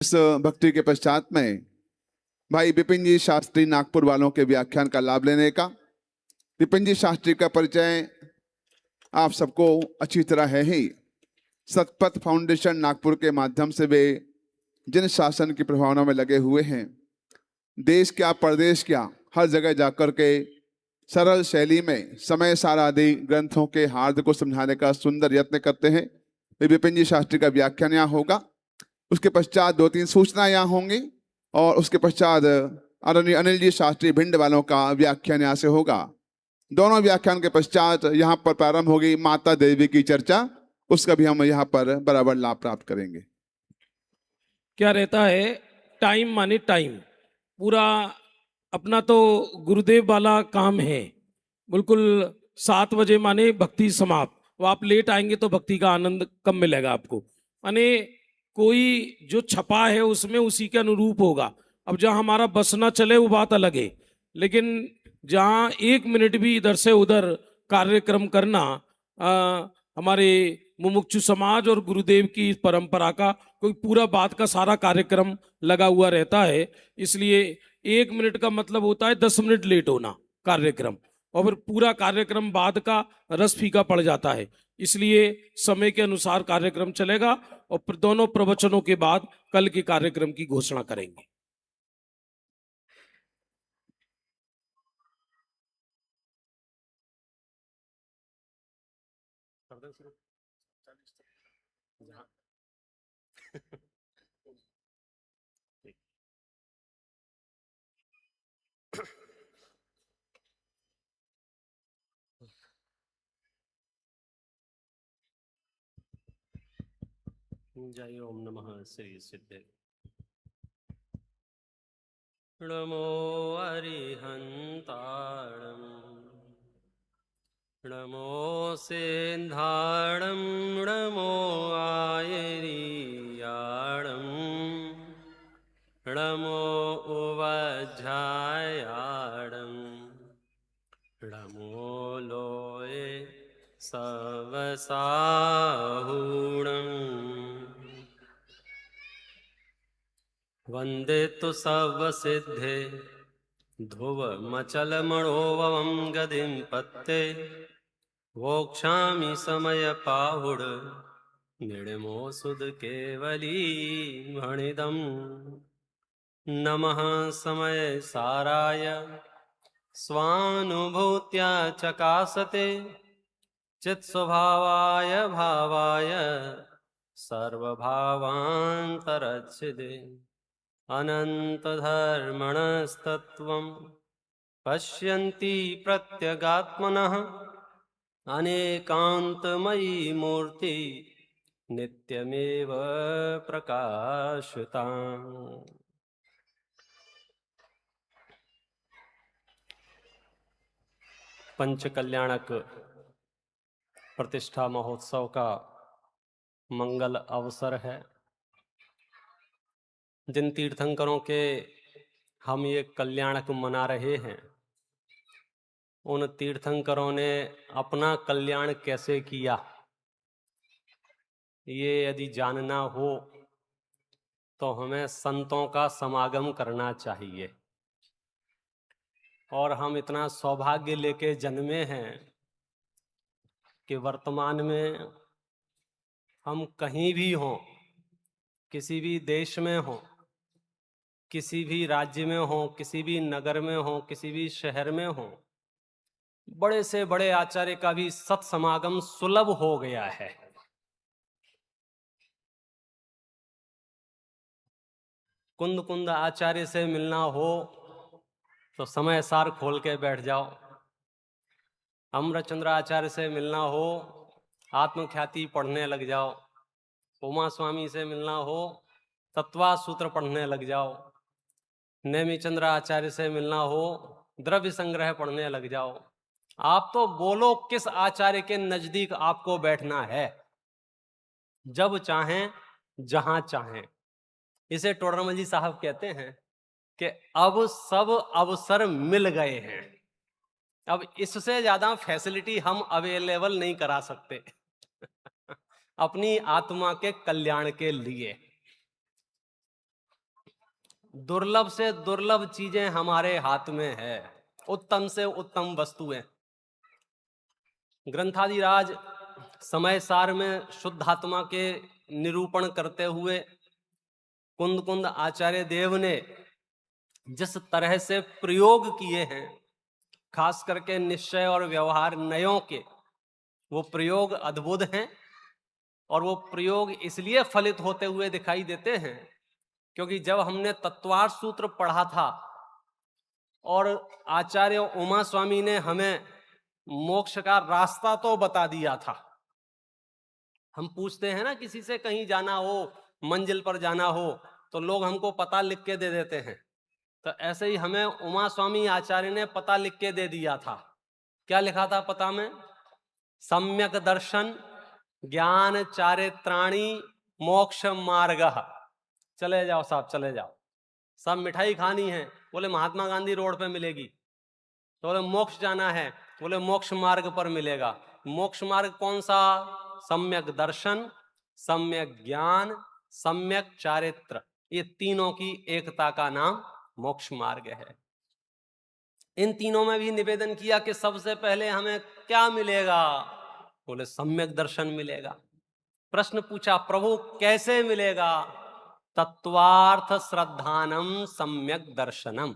इस भक्ति के पश्चात में भाई विपिन जी शास्त्री नागपुर वालों के व्याख्यान का लाभ लेने का। विपिन जी शास्त्री का परिचय आप सबको अच्छी तरह है ही। सतपथ फाउंडेशन नागपुर के माध्यम से वे जन शासन की प्रभावना में लगे हुए हैं। देश क्या प्रदेश क्या हर जगह जाकर के सरल शैली में समय सार आदि ग्रंथों के हार्द को समझाने का सुंदर यत्न करते हैं। विपिन जी शास्त्री का व्याख्यान यहाँ होगा, उसके पश्चात 2-3 सूचना यहाँ होंगी और उसके पश्चात अनिल जी शास्त्री भिंड वालों का व्याख्यान यहाँ से होगा। दोनों व्याख्यान के पश्चात यहाँ पर प्रारंभ होगी माता देवी की चर्चा, उसका भी हम यहाँ पर बराबर लाभ प्राप्त करेंगे। क्या रहता है, टाइम माने टाइम पूरा अपना तो गुरुदेव वाला काम है। बिल्कुल 7 बजे माने भक्ति समाप्त। वो आप लेट आएंगे तो भक्ति का आनंद कम मिलेगा आपको। माने कोई जो छपा है उसमें उसी के अनुरूप होगा। अब जहाँ हमारा बस ना चले वो बात अलग है, लेकिन जहाँ 1 मिनट भी इधर से उधर कार्यक्रम करना हमारे मुमुक्षु समाज और गुरुदेव की परंपरा का कोई पूरा बात का सारा कार्यक्रम लगा हुआ रहता है। इसलिए 1 मिनट का मतलब होता है 10 मिनट लेट होना कार्यक्रम, और फिर पूरा कार्यक्रम बाद का रस फीका पड़ जाता है। इसलिए समय के अनुसार कार्यक्रम चलेगा और दोनों प्रवचनों के बाद कल के कार्यक्रम की घोषणा करेंगे। जय ओम नमः श्री सिद्धे। नमो अरिहंताणं नमो सेन्धाणं नमो आयरीयाणं नमो उवज्झायाणं नमो लोये सवसाहूणम् वंदे तु सर्वसिद्धे ध्रुव मचल मणोवं गदिं पत्ते वोक्षामि समय पाहुड निर्मो सुद केवली भणिदं नमः समय साराय स्वानुभूत्या चकासते चित् स्वभावाय भावाय सर्वभावान्तरच्छिदे अनंत धर्मणस्तत्वं पश्यन्ति प्रत्यगात्मनः अनेकान्तमयी मूर्ति नित्यमेव प्रकाशता। पंचकल्याणक प्रतिष्ठा महोत्सव का मंगल अवसर है। जिन तीर्थंकरों के हम ये कल्याणक मना रहे हैं, उन तीर्थंकरों ने अपना कल्याण कैसे किया, ये यदि जानना हो तो हमें संतों का समागम करना चाहिए। और हम इतना सौभाग्य लेके जन्मे हैं कि वर्तमान में हम कहीं भी हों, किसी भी देश में हों, किसी भी राज्य में हो, किसी भी नगर में हो, किसी भी शहर में हो, बड़े से बड़े आचार्य का भी सत्समागम सुलभ हो गया है। कुंद कुंद आचार्य से मिलना हो तो समय सार खोल के बैठ जाओ। अमृतचंद्र आचार्य से मिलना हो आत्मख्याति पढ़ने लग जाओ। उमा स्वामी से मिलना हो तत्वा सूत्र पढ़ने लग जाओ। नेमिचंद्र आचार्य से मिलना हो द्रव्य संग्रह पढ़ने लग जाओ। आप तो बोलो किस आचार्य के नजदीक आपको बैठना है, जब चाहें जहां चाहें। इसे टोडरमल जी साहब कहते हैं कि अब सब अवसर मिल गए हैं, अब इससे ज्यादा फैसिलिटी हम अवेलेबल नहीं करा सकते अपनी आत्मा के कल्याण के लिए। दुर्लभ से दुर्लभ चीजें हमारे हाथ में है, उत्तम से उत्तम वस्तुएं। ग्रंथादिराज समय सार में शुद्ध आत्मा के निरूपण करते हुए कुंद कुंद आचार्य देव ने जिस तरह से प्रयोग किए हैं, खास करके निश्चय और व्यवहार नयों के, वो प्रयोग अद्भुत हैं। और वो प्रयोग इसलिए फलित होते हुए दिखाई देते हैं क्योंकि जब हमने तत्वार्थ सूत्र पढ़ा था और आचार्य उमा स्वामी ने हमें मोक्ष का रास्ता तो बता दिया था। हम पूछते हैं ना, किसी से कहीं जाना हो, मंजिल पर जाना हो, तो लोग हमको पता लिख के दे देते हैं। तो ऐसे ही हमें उमा स्वामी आचार्य ने पता लिख के दे दिया था। क्या लिखा था पता में? सम्यक दर्शन ज्ञान चारित्राणी मोक्ष मार्ग। चले जाओ साहब, चले जाओ। सब मिठाई खानी है, बोले महात्मा गांधी रोड पे मिलेगी। तो बोले मोक्ष जाना है, बोले मोक्ष मार्ग पर मिलेगा। मोक्ष मार्ग कौन सा? सम्यक दर्शन, सम्यक ज्ञान, सम्यक चारित्र, ये तीनों की एकता का नाम मोक्ष मार्ग है। इन तीनों में भी निवेदन किया कि सबसे पहले हमें क्या मिलेगा? बोले सम्यक दर्शन मिलेगा। प्रश्न पूछा, प्रभु कैसे मिलेगा? तत्वार्थ श्रद्धानम सम्यक दर्शनम,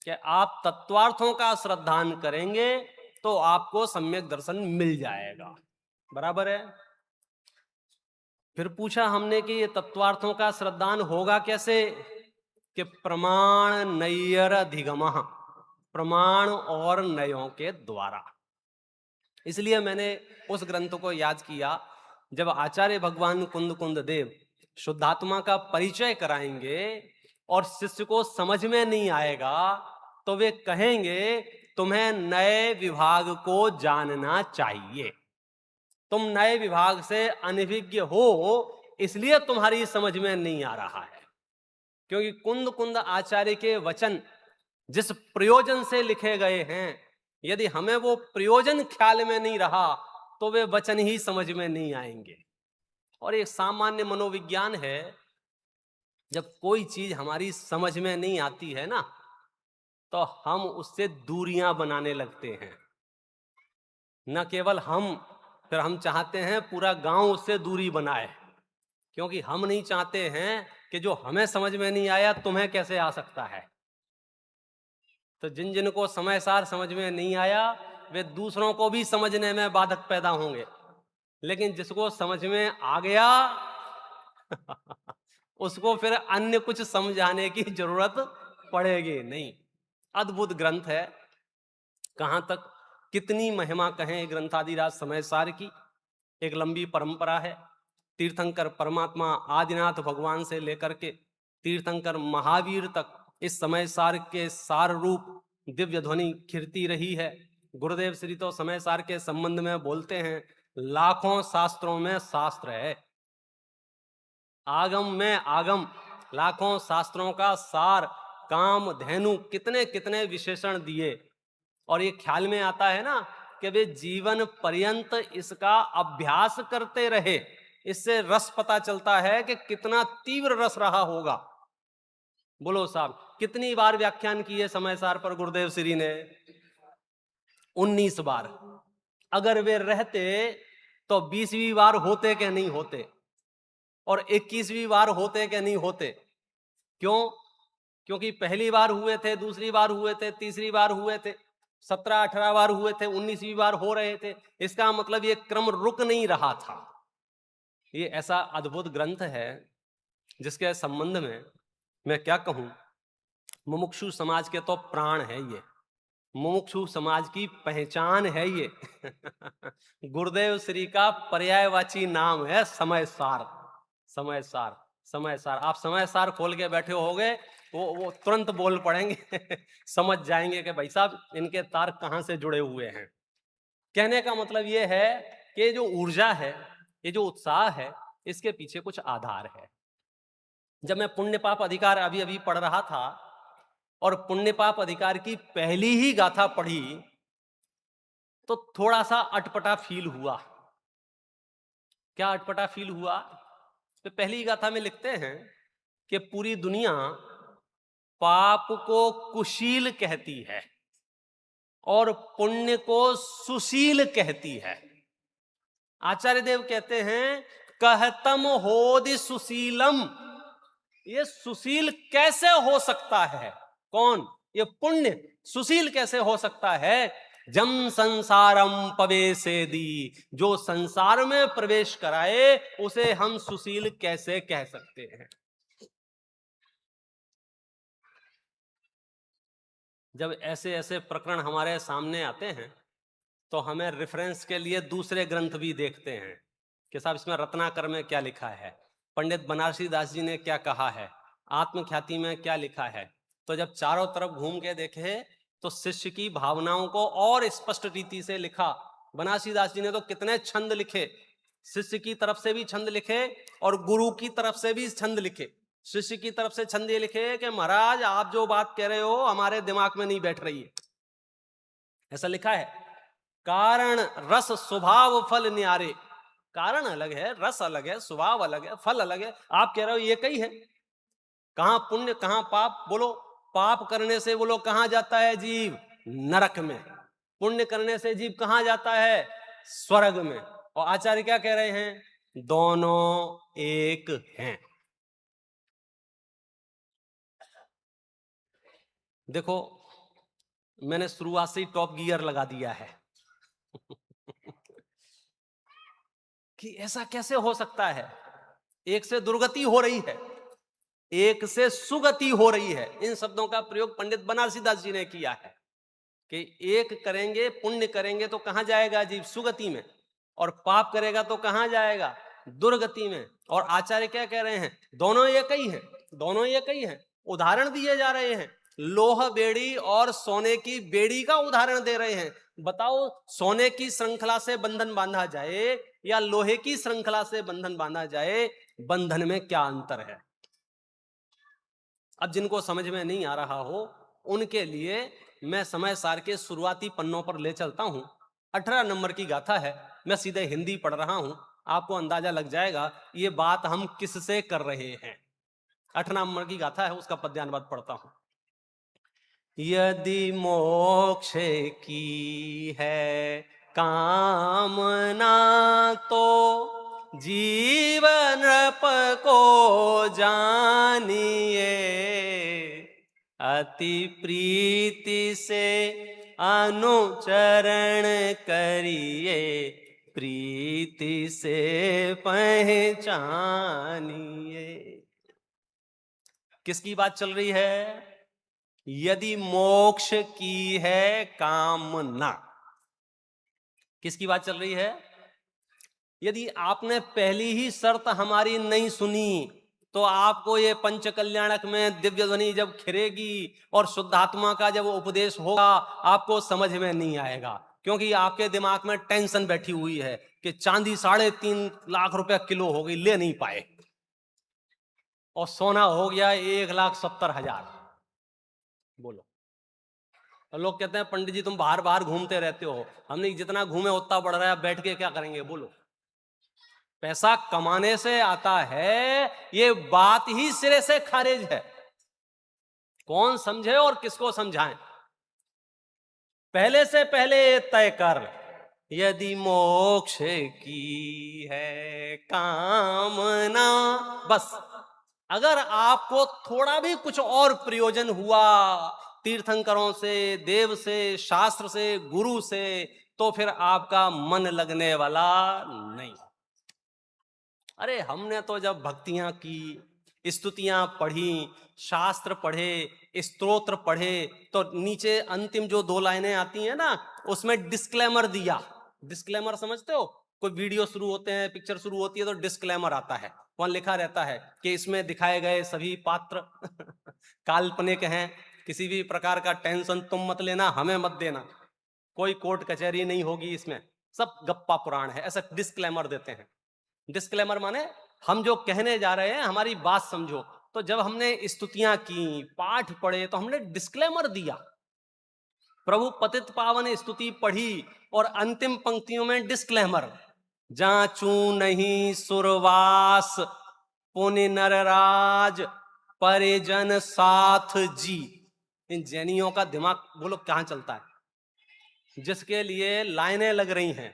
कि आप तत्वार्थों का श्रद्धान करेंगे तो आपको सम्यक दर्शन मिल जाएगा। बराबर है। फिर पूछा हमने कि ये तत्वार्थों का श्रद्धान होगा कैसे? कि प्रमाण नैयर अधिगमः, प्रमाण और नयों के द्वारा। इसलिए मैंने उस ग्रंथ को याद किया, जब आचार्य भगवान कुंद कुंद देव शुद्धात्मा का परिचय कराएंगे और शिष्य को समझ में नहीं आएगा तो वे कहेंगे तुम्हें नए विभाग को जानना चाहिए, तुम नए विभाग से अनभिज्ञ हो, इसलिए तुम्हारी समझ में नहीं आ रहा है। क्योंकि कुंद कुंद आचार्य के वचन जिस प्रयोजन से लिखे गए हैं, यदि हमें वो प्रयोजन ख्याल में नहीं रहा तो वे वचन ही समझ में नहीं आएंगे। और एक सामान्य मनोविज्ञान है, जब कोई चीज हमारी समझ में नहीं आती है ना, तो हम उससे दूरियां बनाने लगते हैं। न केवल हम, फिर हम चाहते हैं पूरा गांव उससे दूरी बनाए, क्योंकि हम नहीं चाहते हैं कि जो हमें समझ में नहीं आया तुम्हें कैसे आ सकता है। तो जिन जिन को समय सार समझ में नहीं आया वे दूसरों को भी समझने में बाधक पैदा होंगे, लेकिन जिसको समझ में आ गया उसको फिर अन्य कुछ समझाने की जरूरत पड़ेगी नहीं। अद्भुत ग्रंथ है। कहां तक कितनी महिमा कहें ग्रंथादिराज समय सार की। एक लंबी परंपरा है। तीर्थंकर परमात्मा आदिनाथ भगवान से लेकर के तीर्थंकर महावीर तक इस समय सार के सार रूप दिव्य ध्वनि खिरती रही है। गुरुदेव श्री तो समय सार के संबंध में बोलते हैं, लाखों शास्त्रों में शास्त्र है, आगम में आगम, लाखों शास्त्रों का सार, काम धेनु, कितने कितने विशेषण दिए। और ये ख्याल में आता है ना कि वे जीवन पर्यंत इसका अभ्यास करते रहे, इससे रस पता चलता है कि कितना तीव्र रस रहा होगा। बोलो साहब, कितनी बार व्याख्यान किए समय सार पर गुरुदेव श्री ने? 19 बार। अगर वे रहते तो 20वीं बार होते कि नहीं होते, और 21वीं बार होते कि नहीं होते। क्यों? क्योंकि पहली बार हुए थे, दूसरी बार हुए थे, तीसरी बार हुए थे, 17-18 बार हुए थे, 19वीं बार हो रहे थे। इसका मतलब ये क्रम रुक नहीं रहा था। ये ऐसा अद्भुत ग्रंथ है जिसके संबंध में मैं क्या कहूं। मुमुक्षु समाज के तो प्राण है ये, मुमुक्षु समाज की पहचान है ये। गुरुदेव श्री का पर्यायवाची नाम है समय सार। समय सार, समय सार। आप समय सार खोल के बैठे होगे, वो तुरंत बोल पड़ेंगे। समझ जाएंगे कि भाई साहब इनके तार कहां से जुड़े हुए हैं। कहने का मतलब ये है कि जो ऊर्जा है, ये जो उत्साह है, इसके पीछे कुछ आधार है। जब मैं पुण्य पाप अधिकार अभी अभी पढ़ रहा था और पुण्य पाप अधिकार की पहली ही गाथा पढ़ी तो थोड़ा सा अटपटा फील हुआ। क्या अटपटा फील हुआ? तो पहली गाथा में लिखते हैं कि पूरी दुनिया पाप को कुशील कहती है और पुण्य को सुशील कहती है। आचार्य देव कहते हैं कहतम होदि सुशीलम, ये सुशील कैसे हो सकता है? कौन? ये पुण्य सुशील कैसे हो सकता है? जम संसारम पवेसेदी, जो संसार में प्रवेश कराए उसे हम सुशील कैसे कह सकते हैं? जब ऐसे ऐसे प्रकरण हमारे सामने आते हैं तो हमें रेफरेंस के लिए दूसरे ग्रंथ भी देखते हैं कि साहब इसमें रत्नाकर में क्या लिखा है, पंडित बनारसी दास जी ने क्या कहा है, आत्मख्याति में क्या लिखा है। तो जब चारों तरफ घूम के देखे तो शिष्य की भावनाओं को और स्पष्ट रीति से लिखा। बनारसी दास जी ने तो कितने छंद लिखे, शिष्य की तरफ से भी छंद लिखे और गुरु की तरफ से भी छंद लिखे। शिष्य की तरफ से छंद ये लिखे कि महाराज आप जो बात कह रहे हो हमारे दिमाग में नहीं बैठ रही है, ऐसा लिखा है। कारण रस स्वभाव फल न्यारे, कारण अलग है, रस अलग है, स्वभाव अलग है, फल अलग है। आप कह रहे हो ये कई है, कहां पुण्य कहां पाप? बोलो, पाप करने से बोलो कहां जाता है जीव? नरक में। पुण्य करने से जीव कहां जाता है? स्वर्ग में। और आचार्य क्या कह रहे हैं? दोनों एक हैं। देखो मैंने शुरुआत से ही टॉप गियर लगा दिया है कि ऐसा कैसे हो सकता है? एक से दुर्गति हो रही है, एक से सुगति हो रही है। इन शब्दों का प्रयोग पंडित बनारसी दास जी ने किया है कि एक करेंगे, पुण्य करेंगे तो कहां जाएगा जीव? सुगति में। और पाप करेगा तो कहां जाएगा? दुर्गति में। और आचार्य क्या कह रहे हैं? दोनों एक ही हैं, दोनों एक ही हैं। उदाहरण दिए जा रहे हैं, लोह बेड़ी और सोने की बेड़ी का उदाहरण दे रहे हैं। बताओ, सोने की श्रृंखला से बंधन बांधा जाए या लोहे की श्रृंखला से बंधन बांधा जाए, बंधन में क्या अंतर है? अब जिनको समझ में नहीं आ रहा हो उनके लिए मैं समय सार के शुरुआती पन्नों पर ले चलता हूं। 18 नंबर की गाथा है, मैं सीधे हिंदी पढ़ रहा हूं, आपको अंदाजा लग जाएगा ये बात हम किससे कर रहे हैं। 18 नंबर की गाथा है, उसका पद्यानुवाद पढ़ता हूं। यदि मोक्ष की है कामना तो जीवन नृप को जानिए, अति प्रीति से अनुचरण करिए, प्रीति से पहचानिए। किसकी बात चल रही है? यदि मोक्ष की है कामना, किसकी बात चल रही है? यदि आपने पहली ही शर्त हमारी नहीं सुनी तो आपको ये पंच कल्याणक में दिव्य ध्वनि जब खिरेगी और शुद्धात्मा का जब उपदेश होगा आपको समझ में नहीं आएगा, क्योंकि आपके दिमाग में टेंशन बैठी हुई है कि चांदी 3.5 लाख रुपए किलो हो गई, ले नहीं पाए, और सोना हो गया 1,70,000। बोलो, लोग कहते हैं पंडित जी तुम बाहर बाहर घूमते रहते हो। हमने जितना घूमे उतना बढ़ रहा है, बैठ के क्या करेंगे? बोलो, पैसा कमाने से आता है, ये बात ही सिरे से खारिज है। कौन समझे और किसको समझाएं? पहले से पहले तय कर, यदि मोक्ष की है कामना। बस अगर आपको थोड़ा भी कुछ और प्रयोजन हुआ तीर्थंकरों से, देव से, शास्त्र से, गुरु से, तो फिर आपका मन लगने वाला नहीं। अरे हमने तो जब भक्तियां की, स्तुतियां पढ़ी, शास्त्र पढ़े, स्तोत्र पढ़े, तो नीचे अंतिम जो 2 लाइनें आती हैं ना, उसमें डिस्क्लेमर दिया। डिस्क्लेमर समझते हो? कोई वीडियो शुरू होते हैं, पिक्चर शुरू होती है तो डिस्क्लेमर आता है, वहां लिखा रहता है कि इसमें दिखाए गए सभी पात्र काल्पनिक हैं, किसी भी प्रकार का टेंशन तुम मत लेना, हमें मत देना, कोई कोर्ट कचहरी नहीं होगी, इसमें सब गप्पा पुराण है, ऐसा डिस्क्लेमर देते हैं। डिस्क्लेमर माने हम जो कहने जा रहे हैं हमारी बात समझो। तो जब हमने स्तुतियां की, पाठ पढ़े, तो हमने डिस्क्लेमर दिया। प्रभु पतित पावन स्तुति पढ़ी और अंतिम पंक्तियों में डिस्क्लेमर, जांचू नहीं सुरवास पुनि नरराज परिजन साथ जी। इन जैनियों का दिमाग बोलो कहां चलता है? जिसके लिए लाइनें लग रही हैं,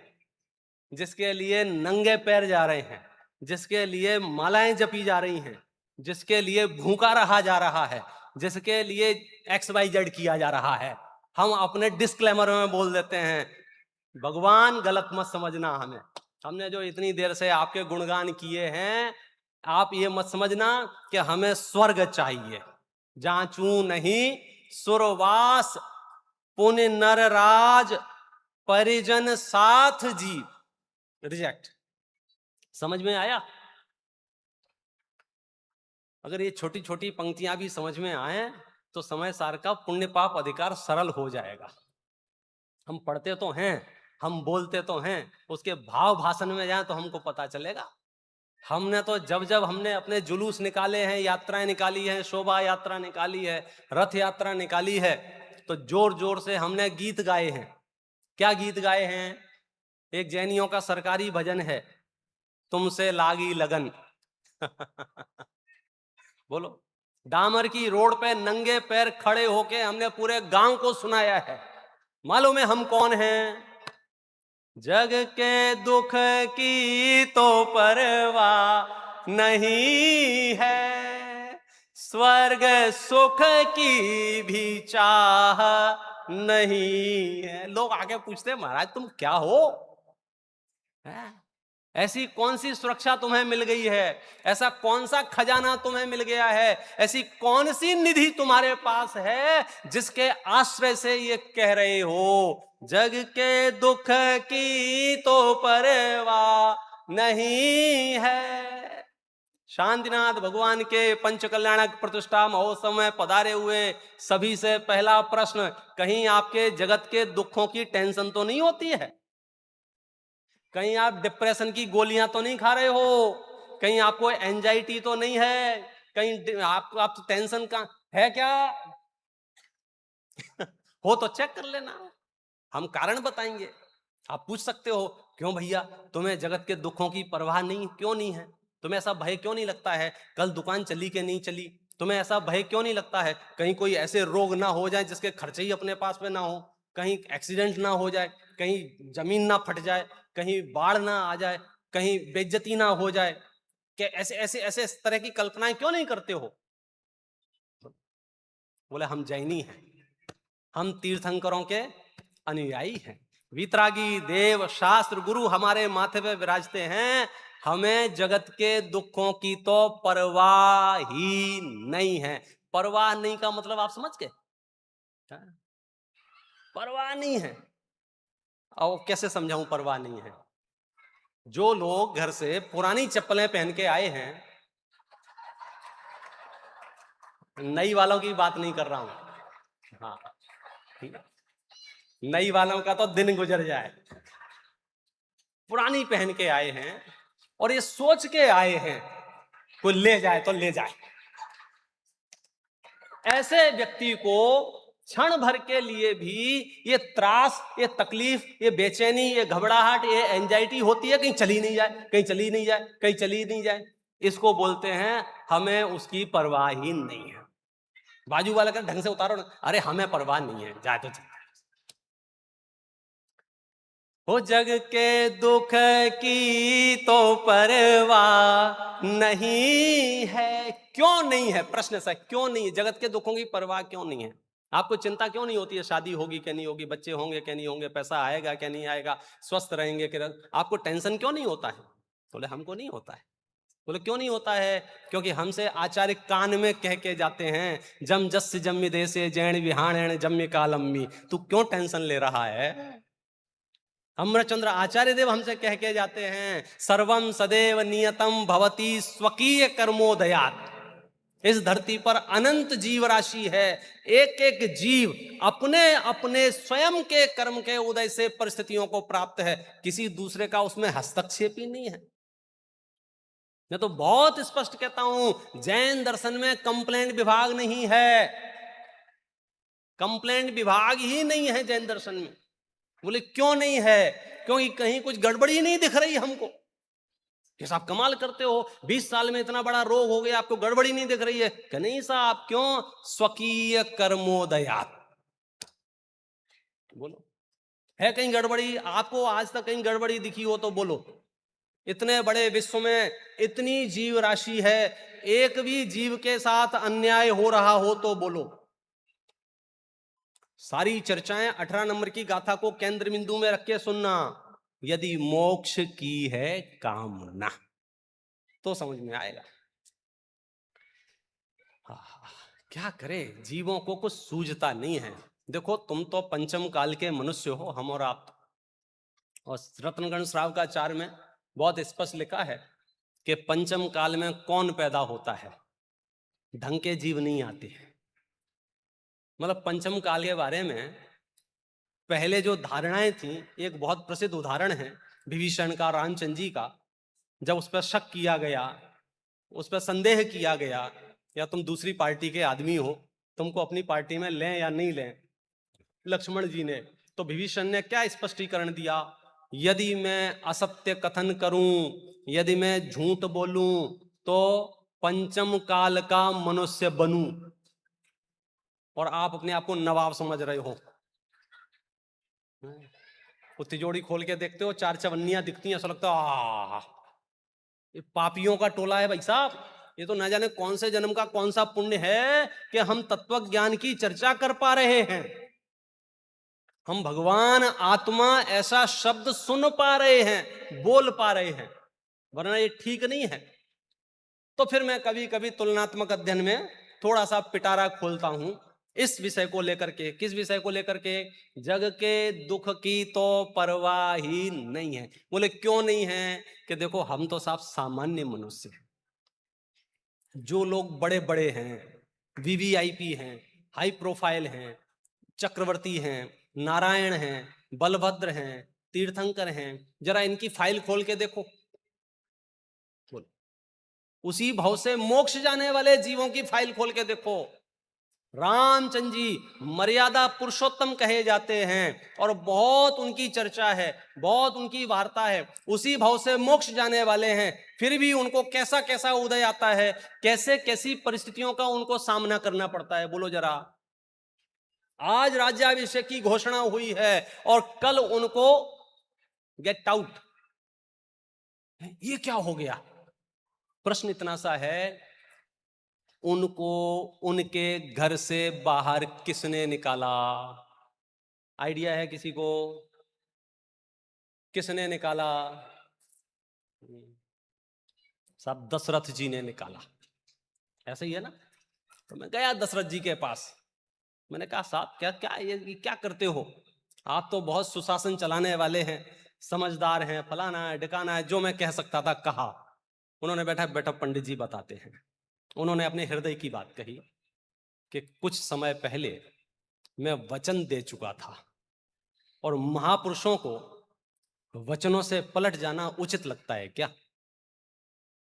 जिसके लिए नंगे पैर जा रहे हैं, जिसके लिए मालाएं जपी जा रही हैं, जिसके लिए भूखा रहा जा रहा है, जिसके लिए XYZ किया जा रहा है, हम अपने डिस्क्लेमर में बोल देते हैं भगवान गलत मत समझना हमें। हमने जो इतनी देर से आपके गुणगान किए हैं, आप ये मत समझना कि हमें स्वर्ग चाहिए। जांचू नहीं सुरवास पुण्य नर राज परिजन साथ जी। रिजेक्ट। समझ में आया? अगर ये छोटी छोटी पंक्तियां भी समझ में आए तो समय सार का पुण्य पाप अधिकार सरल हो जाएगा। हम पढ़ते तो हैं, हम बोलते तो हैं, उसके भाव भाषण में जाए तो हमको पता चलेगा। हमने तो जब जब हमने अपने जुलूस निकाले हैं, यात्राएं निकाली हैं, शोभा यात्रा निकाली है, रथ यात्रा निकाली है, तो जोर जोर से हमने गीत गाए हैं। क्या गीत गाए हैं? एक जैनियों का सरकारी भजन है, तुमसे लागी लगन। बोलो। डामर की रोड पे नंगे पैर खड़े होके हमने पूरे गांव को सुनाया है। मालूम है हम कौन हैं? जग के दुख की तो परवाह नहीं है, स्वर्ग सुख की भी चाह नहीं है। लोग आगे पूछते महाराज तुम क्या हो? ऐसी कौन सी सुरक्षा तुम्हें मिल गई है? ऐसा कौन सा खजाना तुम्हें मिल गया है? ऐसी कौन सी निधि तुम्हारे पास है जिसके आश्रय से ये कह रहे हो जग के दुख की तो परवाह नहीं है? शांतिनाथ भगवान के पंच कल्याणक प्रतिष्ठा महोत्सव में पधारे हुए सभी से पहला प्रश्न, कहीं आपके जगत के दुखों की टेंशन तो नहीं होती है? कहीं आप डिप्रेशन की गोलियां तो नहीं खा रहे हो? कहीं आपको एंजाइटी तो नहीं है? कहीं आप टेंशन का है क्या? हो तो चेक कर लेना, हम कारण बताएंगे। आप पूछ सकते हो क्यों भैया तुम्हें जगत के दुखों की परवाह नहीं, क्यों नहीं है? तुम्हें ऐसा भय क्यों नहीं लगता है कल दुकान चली कि नहीं चली? तुम्हें ऐसा भय क्यों नहीं लगता है कहीं कोई ऐसे रोग ना हो जाए जिसके खर्चे ही अपने पास में ना हो, कहीं एक्सीडेंट ना हो जाए, कहीं जमीन ना फट जाए, कहीं बाढ़ ना आ जाए, कहीं बेइज्जती ना हो जाए? कि ऐसे ऐसे ऐसे इस तरह की कल्पनाएं क्यों नहीं करते हो? बोले हम जैनी हैं, हम तीर्थंकरों के अनुयायी हैं, वितरागी देव शास्त्र गुरु हमारे माथे पे विराजते हैं, हमें जगत के दुखों की तो परवाह ही नहीं है। परवाह नहीं का मतलब आप समझ गए? परवाह नहीं है। और कैसे समझाऊं परवाह नहीं है? जो लोग घर से पुरानी चप्पलें पहन के आए हैं, नई वालों की बात नहीं कर रहा हूं, हाँ ठीक है, नई वालों का तो दिन गुजर जाए, पुरानी पहन के आए हैं और ये सोच के आए हैं कोई ले जाए तो ले जाए, ऐसे व्यक्ति को क्षण भर के लिए भी ये त्रास, ये तकलीफ, ये बेचैनी, ये घबराहट, ये एंजाइटी होती है कहीं चली नहीं जाए, कहीं चली नहीं जाए, कहीं चली नहीं जाए, इसको बोलते हैं हमें उसकी परवाह ही नहीं है। बाजू वाला का ढंग से उतारो ना, अरे हमें परवाह नहीं है, जाए तो जाए। हो जग के दुख की तो परवाह नहीं है। क्यों नहीं है? प्रश्न सा, क्यों नहीं है? जगत के दुखों की परवाह क्यों नहीं है? आपको चिंता क्यों नहीं होती है? शादी होगी कि नहीं होगी, बच्चे होंगे कि नहीं होंगे, पैसा आएगा कि नहीं आएगा, स्वस्थ रहेंगे कि आपको टेंशन क्यों नहीं होता है? बोले हमको नहीं होता है। बोले क्यों नहीं होता है? क्योंकि हमसे आचार्य कान में कह के जाते हैं जम जस जम्मी देसे जैन विहाण जम्मी कालम्मी, तू क्यों टेंशन ले रहा है? अमरचंद्र आचार्य देव हमसे कह के जाते हैं सर्वम सदैव नियतम भवती स्वकीय कर्मोदयात। इस धरती पर अनंत जीव राशि है, एक एक जीव अपने अपने स्वयं के कर्म के उदय से परिस्थितियों को प्राप्त है, किसी दूसरे का उसमें हस्तक्षेप ही नहीं है। मैं तो बहुत स्पष्ट कहता हूं जैन दर्शन में कंप्लेंट विभाग नहीं है, कंप्लेंट विभाग ही नहीं है जैन दर्शन में। बोले क्यों नहीं है? क्योंकि कहीं कुछ गड़बड़ी नहीं दिख रही हमको। कि साहब कमाल करते हो, 20 साल में इतना बड़ा रोग हो गया, आपको गड़बड़ी नहीं दिख रही है? कि नहीं साहब। क्यों? स्वकीय कर्मोदयात। बोलो, है कहीं गड़बड़ी? आपको आज तक कहीं गड़बड़ी दिखी हो तो बोलो। इतने बड़े विश्व में इतनी जीव राशि है, एक भी जीव के साथ अन्याय हो रहा हो तो बोलो। सारी चर्चाएं 18 नंबर की गाथा को केंद्र बिंदु में रख के सुनना। यदि मोक्ष की है कामना तो समझ में आएगा। क्या करे, जीवों को कुछ सूझता नहीं है। देखो, तुम तो पंचम काल के मनुष्य हो, हम और आप। और रत्नगण श्रावकाचार्य में बहुत स्पष्ट लिखा है कि पंचम काल में कौन पैदा होता है? ढंग के जीव नहीं आते हैं। मतलब पंचम काल के बारे में पहले जो धारणाएं थी, एक बहुत प्रसिद्ध उदाहरण है विभीषण का, रामचंद्र जी का। जब उस पर शक किया गया, उस पर संदेह किया गया, या तुम दूसरी पार्टी के आदमी हो, तुमको अपनी पार्टी में लें या नहीं लें, लक्ष्मण जी ने, तो विभीषण ने क्या स्पष्टीकरण दिया? यदि मैं असत्य कथन करूं, यदि मैं झूठ बोलूं, तो पंचम काल का मनुष्य बनूं। और आप अपने आप को नवाब समझ रहे हो। वो तिजोरी खोल के देखते हो, 4 चवन्नियां दिखती हैं, ऐसा लगता है ये पापियों का टोला है भाई साहब। ये तो न जाने कौन से जन्म का कौन सा पुण्य है कि हम तत्व ज्ञान की चर्चा कर पा रहे हैं, हम भगवान आत्मा ऐसा शब्द सुन पा रहे हैं, बोल पा रहे हैं, वरना ये ठीक नहीं है। तो फिर मैं कभी कभी तुलनात्मक अध्ययन में थोड़ा सा पिटारा खोलता हूं इस विषय को लेकर के। किस विषय को लेकर के? जग के दुख की तो परवाह ही नहीं है। बोले क्यों नहीं है? कि देखो, हम तो साफ सामान्य मनुष्य हैं। जो लोग बड़े बड़े हैं, वीवीआईपी हैं, हाई प्रोफाइल हैं, चक्रवर्ती हैं, नारायण हैं, बलभद्र हैं, तीर्थंकर हैं, जरा इनकी फाइल खोल के देखो। बोलो, उसी भाव से मोक्ष जाने वाले जीवों की फाइल खोल के देखो। रामचंद्र जी मर्यादा पुरुषोत्तम कहे जाते हैं और बहुत उनकी चर्चा है, बहुत उनकी वार्ता है। उसी भाव से मोक्ष जाने वाले हैं, फिर भी उनको कैसा कैसा उदय आता है, कैसे कैसी परिस्थितियों का उनको सामना करना पड़ता है। बोलो जरा। आज राज्याभिषेक की घोषणा हुई है और कल उनको गेट आउट। ये क्या हो गया? प्रश्न इतना सा है, उनको उनके घर से बाहर किसने निकाला? आइडिया है किसी को? किसने निकाला? साहब दशरथ जी ने निकाला। ऐसा ही है ना? तो मैं गया दशरथ जी के पास, मैंने कहा साहब क्या क्या ये क्या करते हो? आप तो बहुत सुशासन चलाने वाले हैं, समझदार हैं, फलाना है ढिकाना है, जो मैं कह सकता था कहा। उन्होंने बैठा बैठा पंडित जी बताते हैं, उन्होंने अपने हृदय की बात कही कि कुछ समय पहले मैं वचन दे चुका था और महापुरुषों को वचनों से पलट जाना उचित लगता है क्या?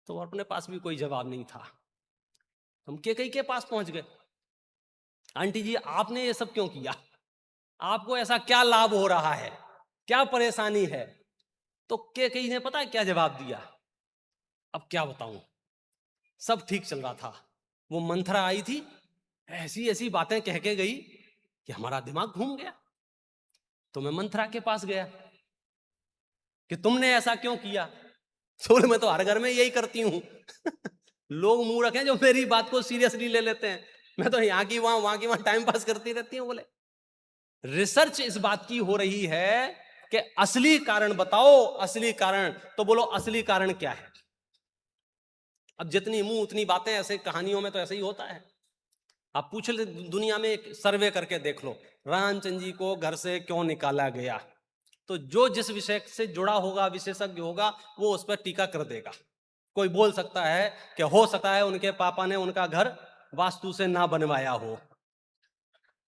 तो अपने पास भी कोई जवाब नहीं था। हम कैकेयी के पास पहुंच गए। आंटी जी आपने ये सब क्यों किया? आपको ऐसा क्या लाभ हो रहा है, क्या परेशानी है? तो कैकेयी ने पता है क्या जवाब दिया? अब क्या बताऊं, सब ठीक चल रहा था, वो मंथरा आई थी, ऐसी ऐसी बातें कह के गई कि हमारा दिमाग घूम गया। तो मैं मंथरा के पास गया कि तुमने ऐसा क्यों किया? सोल मैं तो हर घर में यही करती हूं। लोग मूर्ख हैं जो मेरी बात को सीरियसली ले लेते हैं। मैं तो यहाँ की वहां टाइम पास करती रहती हूँ। बोले रिसर्च इस बात की हो रही है कि असली कारण बताओ, असली कारण। तो बोलो असली कारण क्या है? अब जितनी मुंह उतनी बातें, ऐसे कहानियों में तो ऐसे ही होता है। आप पूछ ले, दुनिया में एक सर्वे करके देख लो, रामचंद्र जी को घर से क्यों निकाला गया, तो जो जिस विषय से जुड़ा होगा, विशेषज्ञ होगा, वो उस पर टीका कर देगा। कोई बोल सकता है कि हो सकता है उनके पापा ने उनका घर वास्तु से ना बनवाया हो,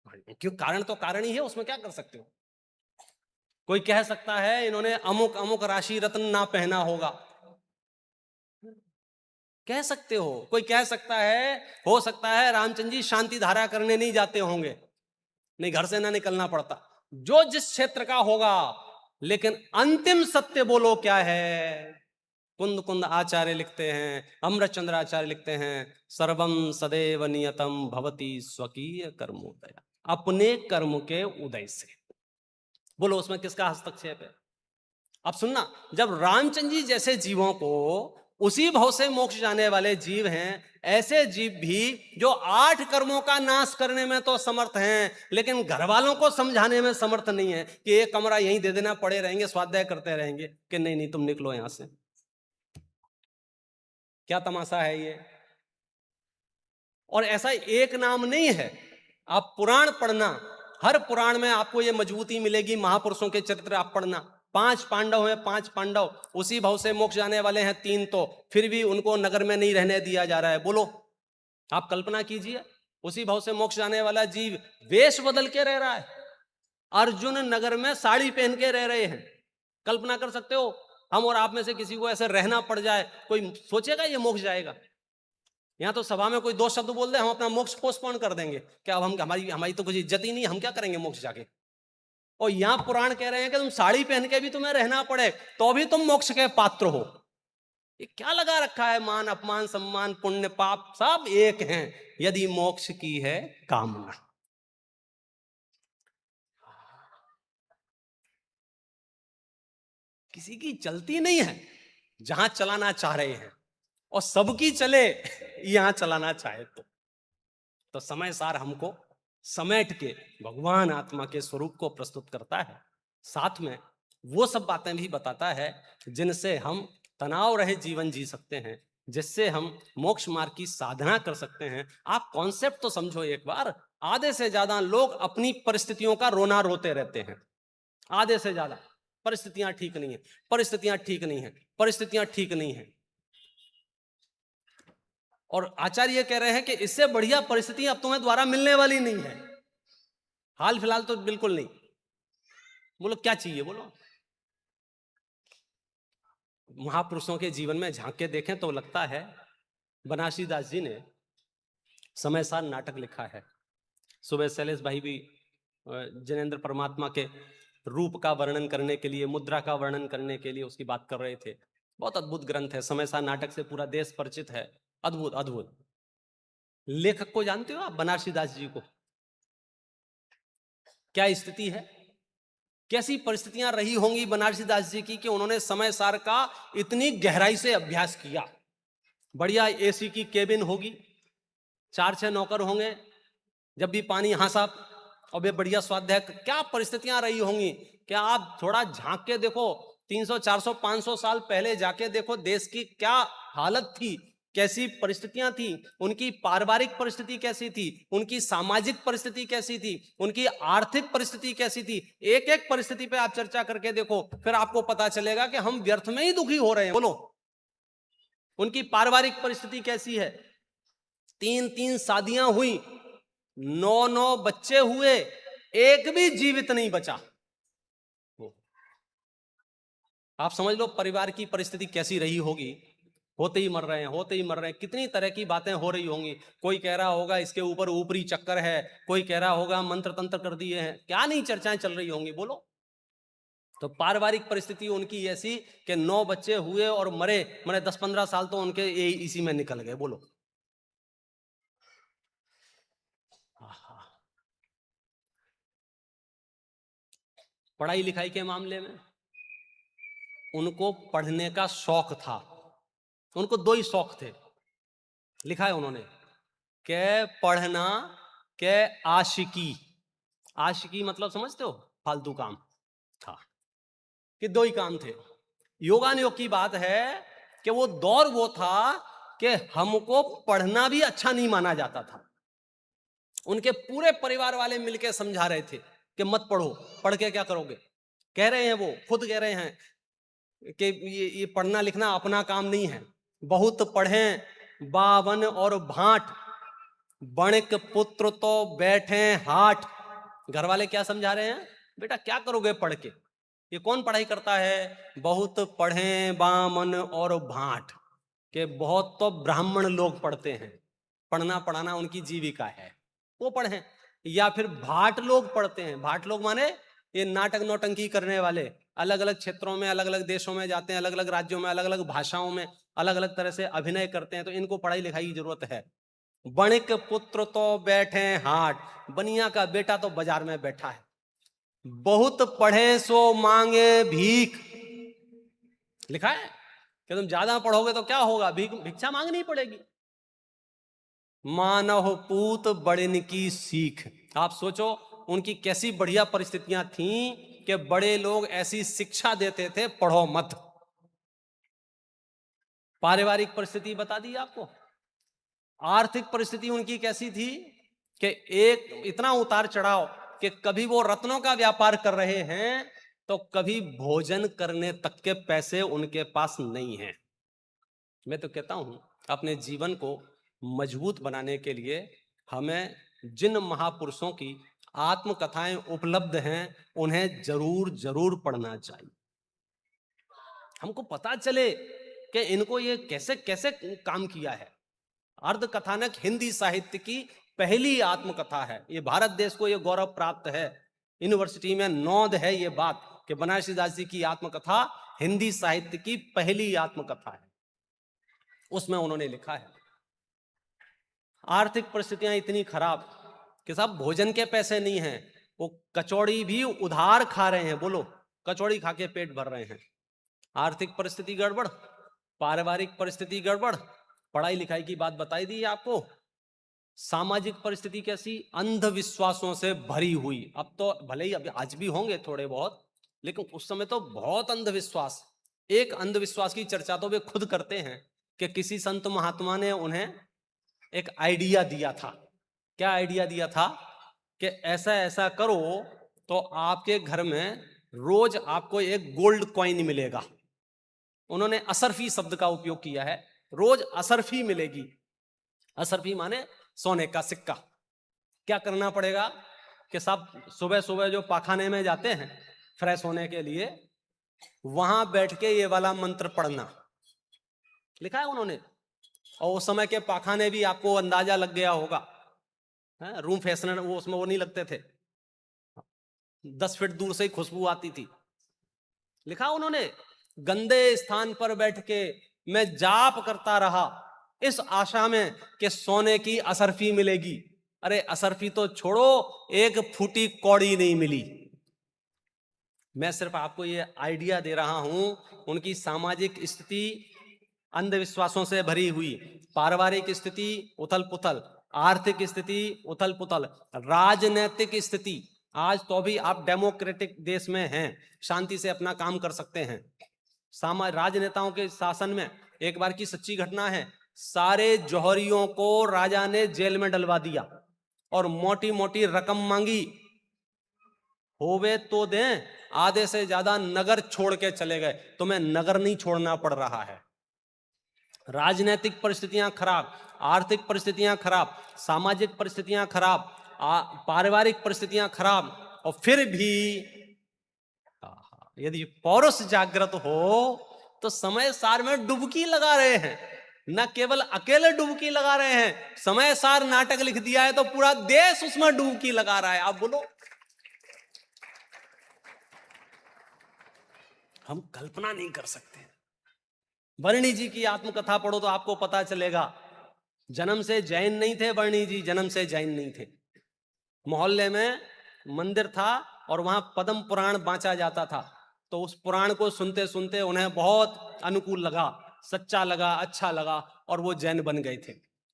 क्यों? कारण तो कारण ही है, उसमें क्या कर सकते हो। कोई कह सकता है इन्होंने अमुक अमुक राशि रत्न ना पहना होगा, कह सकते हो। कोई कह सकता है, हो सकता है रामचंद्र जी शांति धारा करने नहीं जाते होंगे, नहीं घर से ना निकलना पड़ता। जो जिस क्षेत्र का होगा, लेकिन अंतिम सत्य बोलो क्या है? कुंद कुंद आचार्य लिखते हैं, अमृतचंद्र आचार्य लिखते हैं, सर्वम सदैव नियतम भवति स्वकीय कर्मोदय, अपने कर्म के उदय से। बोलो उसमें किसका हस्तक्षेप है? अब सुनना, जब रामचंद्र जी जैसे जीवों को उसी भव से मोक्ष जाने वाले जीव हैं, ऐसे जीव भी जो 8 कर्मों का नाश करने में तो समर्थ हैं, लेकिन घर वालों को समझाने में समर्थ नहीं है कि एक कमरा यहीं दे देना, पड़े रहेंगे स्वाध्याय करते रहेंगे, कि नहीं नहीं तुम निकलो यहां से। क्या तमाशा है ये? और ऐसा एक नाम नहीं है, आप पुराण पढ़ना, हर पुराण में आपको ये मजबूती मिलेगी। महापुरुषों के चरित्र आप पढ़ना, 5 पांडव हैं, 5 पांडव उसी भव से मोक्ष जाने वाले हैं, 3 तो फिर भी उनको नगर में नहीं रहने दिया जा रहा है। बोलो, आप कल्पना कीजिए, उसी भव से मोक्ष जाने वाला जीव वेश बदल के रह रहा है, अर्जुन नगर में साड़ी पहन के रह रहे हैं। कल्पना कर सकते हो, हम और आप में से किसी को ऐसे रहना पड़ जाए, कोई सोचेगा ये मोक्ष जाएगा? यहां तो सभा में कोई 2 शब्द बोल दे, हम अपना मोक्ष पोस्टपोन कर देंगे, क्या अब हम हमारी तो कुछ इज्जत ही नहीं, हम क्या करेंगे मोक्ष जाके? और यहां पुराण कह रहे हैं कि तुम साड़ी पहन के भी तुम्हें रहना पड़े तो भी तुम मोक्ष के पात्र हो। ये क्या लगा रखा है? मान अपमान सम्मान पुण्य पाप सब एक हैं यदि मोक्ष की है कामना। किसी की चलती नहीं है जहां चलाना चाह रहे हैं, और सबकी चले यहां चलाना चाहे तो समय सार हमको समेट के भगवान आत्मा के स्वरूप को प्रस्तुत करता है, साथ में वो सब बातें भी बताता है जिनसे हम तनाव रहित जीवन जी सकते हैं, जिससे हम मोक्ष मार्ग की साधना कर सकते हैं। आप कॉन्सेप्ट तो समझो एक बार। आधे से ज्यादा लोग अपनी परिस्थितियों का रोना रोते रहते हैं, आधे से ज्यादा। परिस्थितियां ठीक नहीं है, परिस्थितियां ठीक नहीं है, परिस्थितियां ठीक नहीं है। और आचार्य कह रहे हैं कि इससे बढ़िया परिस्थिति अब तुम्हें द्वारा मिलने वाली नहीं है, हाल फिलहाल तो बिल्कुल नहीं। बोलो क्या चाहिए? बोलो। महापुरुषों के जीवन में झांक के देखें तो लगता है बनारसी दास जी ने समय सार नाटक लिखा है। सुबह शैलेश भाई भी जैनेन्द्र परमात्मा के रूप का वर्णन करने के लिए, मुद्रा का वर्णन करने के लिए उसकी बात कर रहे थे। बहुत अद्भुत ग्रंथ है, समय सार नाटक से पूरा देश परिचित है। अद्भुत अद्भुत। लेखक को जानते हो आप? बनारसी दास जी को। क्या स्थिति है, कैसी परिस्थितियां रही होंगी बनारसी दास जी की कि उन्होंने समय सार का इतनी गहराई से अभ्यास किया। बढ़िया एसी की केबिन होगी, 4-6 नौकर होंगे, जब भी पानी यहाँ साहब, और वे बढ़िया स्वाध्याय। क्या परिस्थितियां रही होंगी? क्या आप थोड़ा झांक के देखो, 300, 400, 500 साल पहले जाके देखो देश की क्या हालत थी, कैसी परिस्थितियां थी, उनकी पारिवारिक परिस्थिति कैसी थी, उनकी सामाजिक परिस्थिति कैसी थी, उनकी आर्थिक परिस्थिति कैसी थी। एक एक परिस्थिति पे आप चर्चा करके देखो, फिर आपको पता चलेगा कि हम व्यर्थ में ही दुखी हो रहे हैं। बोलो, उनकी पारिवारिक परिस्थिति कैसी है? 3-3 शादियां हुई, 9-9 बच्चे हुए, एक भी जीवित नहीं बचा। आप समझ लो परिवार की परिस्थिति कैसी रही होगी। होते ही मर रहे हैं, होते ही मर रहे हैं, कितनी तरह की बातें हो रही होंगी। कोई कह रहा होगा इसके ऊपर ऊपरी चक्कर है, कोई कह रहा होगा मंत्र तंत्र कर दिए हैं, क्या नहीं चर्चाएं चल रही होंगी। बोलो। तो पारिवारिक परिस्थिति उनकी ऐसी कि 9 बच्चे हुए और मरे, मैंने 10-15 साल तो उनके इसी में निकल गए। बोलो। पढ़ाई लिखाई के मामले में उनको पढ़ने का शौक था। उनको 2 ही शौक थे, लिखा है उन्होंने, के पढ़ना के आशिकी। आशिकी मतलब समझते हो? फालतू काम था, कि 2 ही काम थे। योगानुयोग की बात है कि वो दौर वो था कि हमको पढ़ना भी अच्छा नहीं माना जाता था। उनके पूरे परिवार वाले मिलकर समझा रहे थे कि मत पढ़ो, पढ़ के क्या करोगे। कह रहे हैं, वो खुद कह रहे हैं कि ये पढ़ना लिखना अपना काम नहीं है। बहुत पढ़ें 52 और भाट, बणिक पुत्र तो बैठे हाट। घर वाले क्या समझा रहे हैं? बेटा क्या करोगे पढ़ के, ये कौन पढ़ाई करता है? बहुत पढ़ें 52 और भाट, के बहुत तो ब्राह्मण लोग पढ़ते हैं, पढ़ना पढ़ाना उनकी जीविका है, वो पढ़ें। या फिर भाट लोग पढ़ते हैं। भाट लोग माने ये नाटक नौटंकी करने वाले अलग अलग क्षेत्रों में, अलग अलग देशों में जाते हैं, अलग अलग राज्यों में, अलग अलग भाषाओं में अलग अलग तरह से अभिनय करते हैं, तो इनको पढ़ाई लिखाई की जरूरत है। बणिक पुत्र तो बैठे हाट, बनिया का बेटा तो बाजार में बैठा है। बहुत पढ़े सो मांगे भीख, लिखा है कि तुम ज्यादा पढ़ोगे तो क्या होगा, भिक्षा मांगनी पड़ेगी। मानव पूत बड़िन की सीख, आप सोचो उनकी कैसी बढ़िया परिस्थितियां थीं कि बड़े लोग ऐसी शिक्षा देते थे, पढ़ो मत। पारिवारिक परिस्थिति बता दी आपको। आर्थिक परिस्थिति उनकी कैसी थी कि एक इतना उतार चढ़ाव कि कभी वो रत्नों का व्यापार कर रहे हैं तो कभी भोजन करने तक के पैसे उनके पास नहीं हैं। मैं तो कहता हूं अपने जीवन को मजबूत बनाने के लिए हमें जिन महापुरुषों की आत्मकथाएं उपलब्ध हैं उन्हें जरूर जरूर पढ़ना चाहिए। हमको पता चले कि इनको ये कैसे कैसे काम किया है। अर्ध कथानक हिंदी साहित्य की पहली आत्मकथा है। ये भारत देश को ये गौरव प्राप्त है, यूनिवर्सिटी में नोंद है ये बात कि बनारसी दास जी की आत्मकथा हिंदी साहित्य की पहली आत्मकथा है। उसमें उन्होंने लिखा है आर्थिक परिस्थितियां इतनी खराब कि साहब भोजन के पैसे नहीं हैं, वो कचौड़ी भी उधार खा रहे हैं। बोलो, कचौड़ी खा के पेट भर रहे हैं। आर्थिक परिस्थिति गड़बड़, पारिवारिक परिस्थिति गड़बड़, पढ़ाई लिखाई की बात बताई दी आपको। सामाजिक परिस्थिति कैसी, अंधविश्वासों से भरी हुई। अब तो भले ही अभी आज भी होंगे थोड़े बहुत, लेकिन उस समय तो बहुत अंधविश्वास। एक अंधविश्वास की चर्चा तो वे खुद करते हैं कि किसी संत महात्मा ने उन्हें एक आइडिया दिया था। क्या आइडिया दिया था कि ऐसा ऐसा करो तो आपके घर में रोज आपको एक गोल्ड कॉइन मिलेगा। उन्होंने असरफी शब्द का उपयोग किया है, रोज असरफी मिलेगी। असरफी माने सोने का सिक्का। क्या करना पड़ेगा कि साहब सुबह सुबह जो पाखाने में जाते हैं फ्रेश होने के लिए, वहां बैठ के ये वाला मंत्र पढ़ना, लिखा है उन्होंने। और उस समय के पाखाने भी आपको अंदाजा लग गया होगा, रूम फ्रेशनर वो उसमें वो नहीं लगते थे, 10 फीट दूर से ही खुशबू आती थी। लिखा उन्होंने, गंदे स्थान पर बैठ के मैं जाप करता रहा इस आशा में कि सोने की असरफी मिलेगी। अरे असरफी तो छोड़ो, एक फूटी कौड़ी नहीं मिली। मैं सिर्फ आपको ये आइडिया दे रहा हूं। उनकी सामाजिक स्थिति अंधविश्वासों से भरी हुई, पारिवारिक स्थिति उथल पुथल, आर्थिक स्थिति उथल पुथल, राजनैतिक स्थिति। आज तो भी आप डेमोक्रेटिक देश में हैं, शांति से अपना काम कर सकते हैं। राजनेताओं के शासन में एक बार की सच्ची घटना है, सारे जौहरियों को राजा ने जेल में डलवा दिया और मोटी मोटी रकम मांगी। होवे तो दें, आधे से ज्यादा नगर छोड़ के चले गए। तुम्हें नगर नहीं छोड़ना पड़ रहा है। राजनीतिक परिस्थितियां खराब, आर्थिक परिस्थितियां खराब, सामाजिक परिस्थितियां खराब, पारिवारिक परिस्थितियां खराब, और फिर भी यदि पौरुष जागृत हो तो समय सार में डुबकी लगा रहे हैं। न केवल अकेले डुबकी लगा रहे हैं, समय सार नाटक लिख दिया है तो पूरा देश उसमें डुबकी लगा रहा है। आप बोलो, हम कल्पना नहीं कर सकते। वर्णी जी की आत्मकथा पढ़ो तो आपको पता चलेगा। जन्म से जैन नहीं थे वर्णी जी, जन्म से जैन नहीं थे। मोहल्ले में मंदिर था और वहां पद्म पुराण बांचा जाता था, तो उस पुराण को सुनते सुनते उन्हें बहुत अनुकूल लगा, सच्चा लगा, अच्छा लगा, और वो जैन बन गए थे।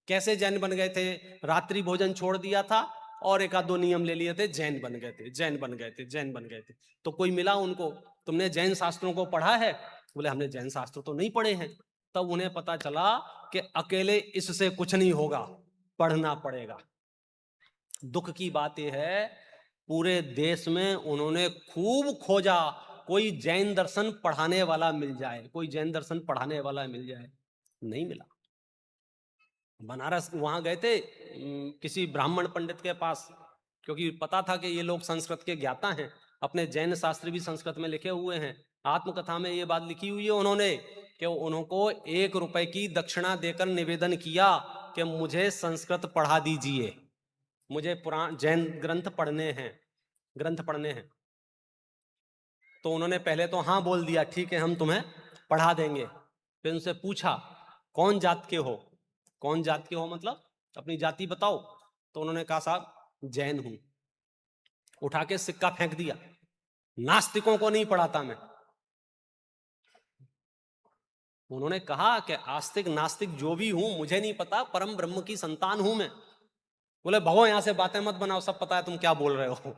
कैसे जैन बन गए थे? रात्रि भोजन छोड़ दिया था और एक आध दो नियम ले लिए थे, जैन बन गए थे, जैन बन गए थे, जैन बन गए थे। तो कोई मिला उनको, तुमने जैन शास्त्रों को पढ़ा है? बोले हमने जैन शास्त्र तो नहीं पढ़े हैं। तब उन्हें पता चला कि अकेले इससे कुछ नहीं होगा, पढ़ना पड़ेगा। दुख की बात यह है, पूरे देश में उन्होंने खूब खोजा, कोई जैन दर्शन पढ़ाने वाला मिल जाए, कोई जैन दर्शन पढ़ाने वाला मिल जाए, नहीं मिला। बनारस वहां गए थे किसी ब्राह्मण पंडित के पास, क्योंकि पता था कि ये लोग संस्कृत के ज्ञाता हैं, अपने जैन शास्त्र भी संस्कृत में लिखे हुए हैं। आत्मकथा में ये बात लिखी हुई है उन्होंने कि उनको 1 रुपए की दक्षिणा देकर निवेदन किया कि मुझे संस्कृत पढ़ा दीजिए, मुझे पुराण जैन ग्रंथ पढ़ने हैं। तो उन्होंने पहले तो हाँ बोल दिया, ठीक है हम तुम्हें पढ़ा देंगे। फिर उनसे पूछा कौन जात के हो, कौन जात के हो मतलब अपनी जाति बताओ। तो उन्होंने कहा साहब जैन हूं। उठा के सिक्का फेंक दिया, नास्तिकों को नहीं पढ़ाता मैं। उन्होंने कहा कि आस्तिक नास्तिक जो भी हूं मुझे नहीं पता, परम ब्रह्म की संतान हूं मैं। बोले भगो यहां से बातें मत बनाओ, सब पता है तुम क्या बोल रहे हो।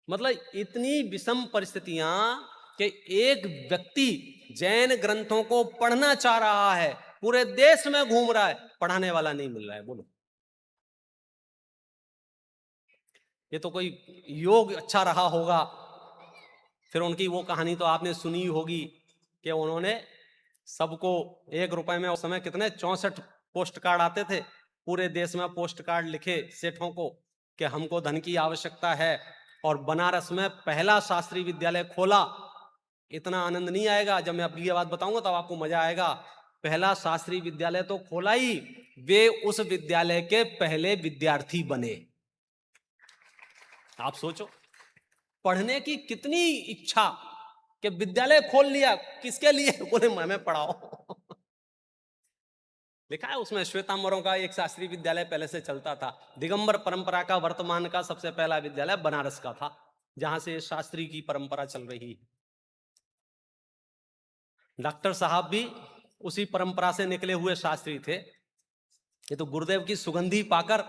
मतलब इतनी विषम परिस्थितियां कि एक व्यक्ति जैन ग्रंथों को पढ़ना चाह रहा है, पूरे देश में घूम रहा है, पढ़ाने वाला नहीं मिल रहा है। बोलो ये तो कोई योग अच्छा रहा होगा। फिर उनकी वो कहानी तो आपने सुनी होगी कि उन्होंने सबको 1 रुपए में, उस समय कितने 64 पोस्ट कार्ड आते थे, पूरे देश में पोस्ट कार्ड लिखे सेठों को कि हमको धन की आवश्यकता है, और बनारस में पहला शास्त्रीय विद्यालय खोला। इतना आनंद नहीं आएगा, जब मैं अब ये बात बताऊंगा तब आपको मजा आएगा। पहला शास्त्रीय विद्यालय तो खोला ही, वे उस विद्यालय के पहले विद्यार्थी बने। आप सोचो पढ़ने की कितनी इच्छा कि विद्यालय खोल लिया, किसके लिए? बोले हमें पढ़ाओ। लिखा है उसमें श्वेतांबरों का एक शास्त्रीय विद्यालय पहले से चलता था। दिगंबर परंपरा का वर्तमान का सबसे पहला विद्यालय बनारस का था, जहां से शास्त्री की परंपरा चल रही है। डॉक्टर साहब भी उसी परंपरा से निकले हुए शास्त्री थे। ये तो गुरुदेव की सुगंधी पाकर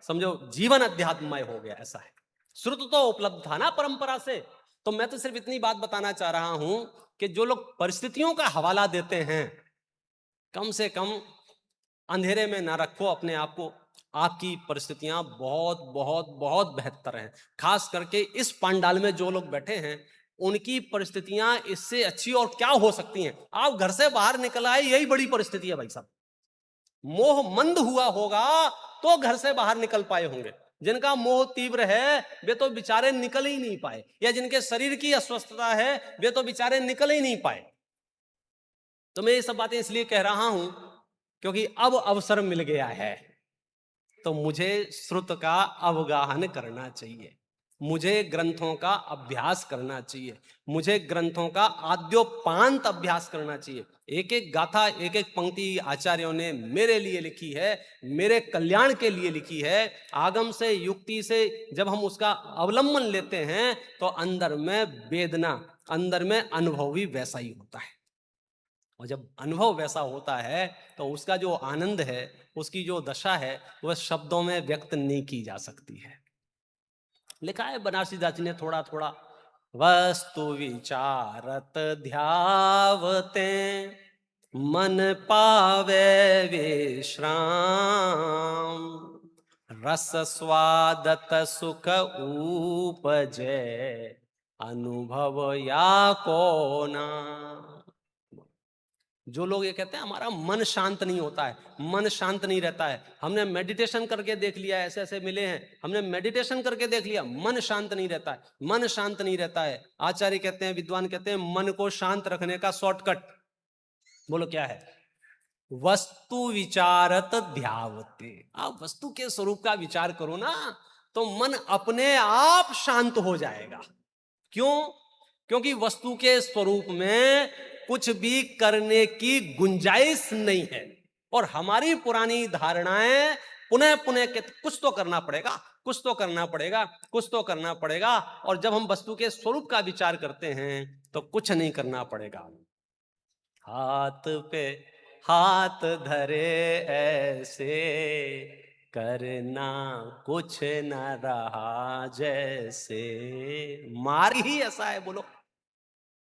समझो जीवन अध्यात्ममय हो गया, ऐसा है। श्रुत तो उपलब्ध था ना परंपरा से। तो मैं तो सिर्फ इतनी बात बताना चाह रहा हूं कि जो लोग परिस्थितियों का हवाला देते हैं, कम से कम अंधेरे में ना रखो अपने आप को। आपकी परिस्थितियां बहुत बहुत बहुत बेहतर हैं। खास करके इस पंडाल में जो लोग बैठे हैं, उनकी परिस्थितियां इससे अच्छी और क्या हो सकती हैं। आप घर से बाहर निकल आए, यही बड़ी परिस्थिति है भाई साहब। मोह मंद हुआ होगा तो घर से बाहर निकल पाए होंगे। जिनका मोह तीव्र है वे तो बेचारे निकल ही नहीं पाए, या जिनके शरीर की अस्वस्थता है वे तो बेचारे निकल ही नहीं पाए। तो मैं ये सब बातें इसलिए कह रहा हूं क्योंकि अब अवसर मिल गया है, तो मुझे श्रुत का अवगाहन करना चाहिए, मुझे ग्रंथों का अभ्यास करना चाहिए, मुझे ग्रंथों का आद्योपांत अभ्यास करना चाहिए। एक एक गाथा, एक एक पंक्ति आचार्यों ने मेरे लिए लिखी है, मेरे कल्याण के लिए लिखी है। आगम से, युक्ति से जब हम उसका अवलंबन लेते हैं तो अंदर में वेदना, अंदर में अनुभव भी वैसा ही होता है। और जब अनुभव वैसा होता है तो उसका जो आनंद है, उसकी जो दशा है, वह शब्दों में व्यक्त नहीं की जा सकती है। लिखा है बनारसी दास जी ने थोड़ा थोड़ा, वस्तु विचारत ध्यावते मन पावे विश्राम, रस स्वादत सुख उपजे अनुभव या को ना। जो लोग ये कहते हैं हमारा मन शांत नहीं होता है, मन शांत नहीं रहता है, हमने मेडिटेशन करके देख लिया, ऐसे ऐसे मिले हैं, हमने मेडिटेशन करके देख लिया, मन शांत नहीं रहता है, मन शांत नहीं रहता है। आचार्य कहते हैं, विद्वान कहते हैं, मन को शांत रखने का शॉर्टकट बोलो क्या है? वस्तु विचारत ध्यावते। आप वस्तु के स्वरूप का विचार करो ना, तो मन अपने आप शांत हो जाएगा। क्यों? क्योंकि वस्तु के स्वरूप में कुछ भी करने की गुंजाइश नहीं है। और हमारी पुरानी धारणाएं पुनः पुनः के कुछ तो करना पड़ेगा, कुछ तो करना पड़ेगा, कुछ तो करना पड़ेगा। और जब हम वस्तु के स्वरूप का विचार करते हैं तो कुछ नहीं करना पड़ेगा। हाथ पे हाथ धरे ऐसे, करना कुछ न रहा जैसे। मार्ग ही ऐसा है। बोलो